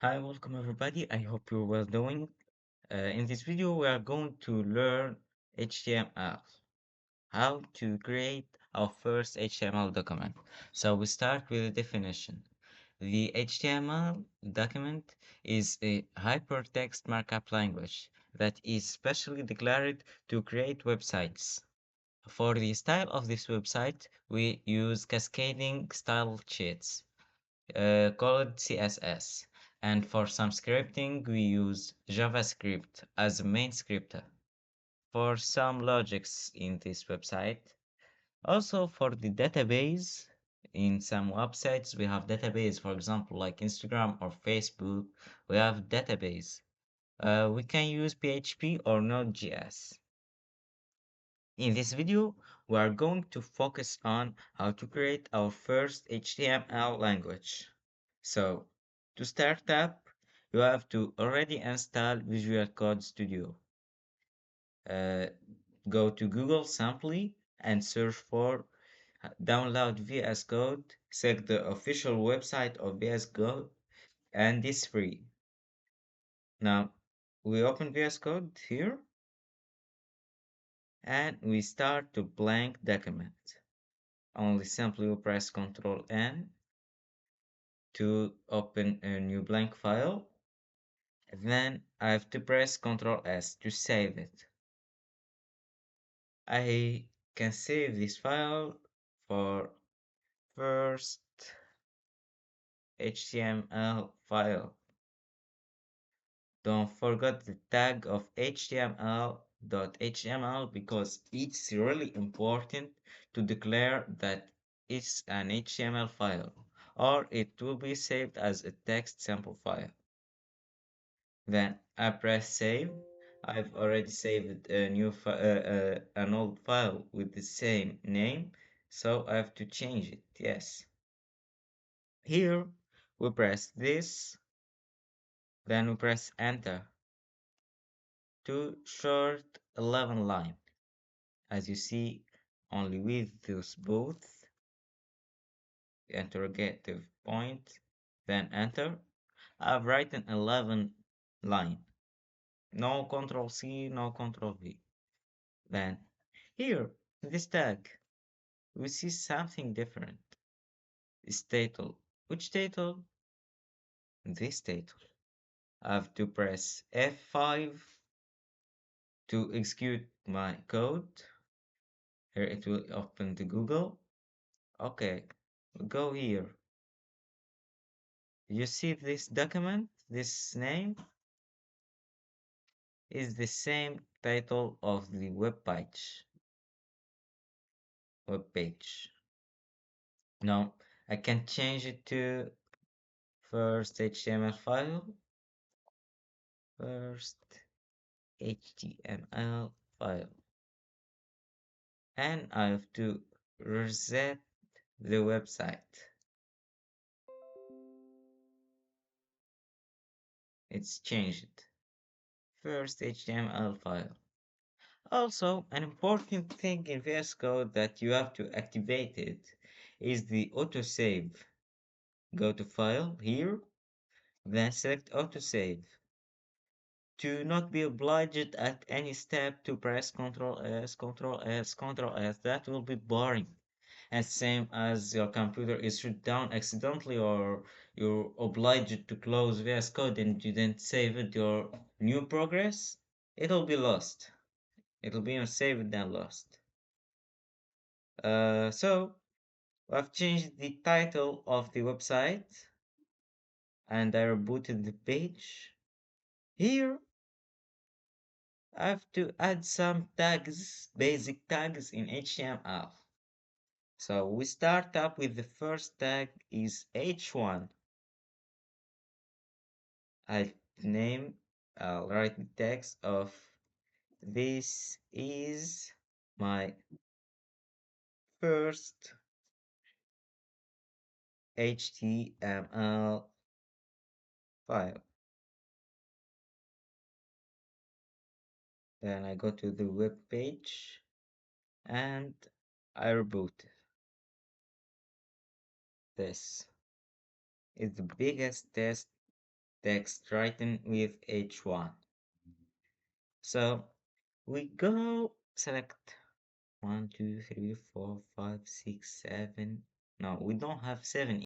Hi, welcome everybody. I hope you're well doing. In this video, we are going to learn HTML, how to create our first HTML document. So we start with a definition. The HTML document is a hypertext markup language that is specially declared to create websites. For the style of this website, we use cascading style sheets called CSS. And for some scripting, we use JavaScript as a main scripter. For some logics in this website, also for the database, in some websites we have database, for example, like Instagram or Facebook, we have database. We can use PHP or Node.js. In this video, we are going to focus on how to create our first HTML language. So, to start up, you have to already install Visual Code Studio. Uh, Go to Google simply and search for download VS Code, select the official website of VS Code, and it's free. Now, we open VS Code here and we start to blank document. Only simply we press Ctrl N to open a new blank file. Then I have to press Ctrl S to save it. I can save this file for first HTML file. Don't forget the tag of HTML.html because it's really important to declare that it's an HTML file or it will be saved as a text sample file. Then I press save. I've already saved a an old file with the same name, so I have to change it. Yes. Here we press this, then we press enter to short 11 line. As you see, only with those both interrogative point, then enter. I've written 11 line. No Control C, no Control V. Then here, this tag, we see something different. This title. Which title? This title. I have to press F5 to execute my code. Here it will open the Google. Okay, go here. You see this document, this name is the same title of the web page. Now I can change it to first HTML file, first HTML file, and I have to reset the website. It's changed. First HTML file. Also, an important thing in VS Code that you have to activate it is the autosave. Go to File here, then select Autosave. To not be obliged at any step to press Ctrl S, Ctrl S, Ctrl S. That will be boring. And same as your computer is shut down accidentally or you're obliged to close VS Code and you didn't save it your new progress, it'll be lost. It'll be unsaved and lost. So I've changed the title of the website and I rebooted the page. Here I have to add some tags, basic tags in HTML. So we start up with the first tag is h1. I'll name, I'll write the text of this is my first HTML file. Then I go to the web page and I reboot. This is the biggest test text written with H1. So we go select 1, 2, 3, 4, 5, 6, 7. No, we don't have 7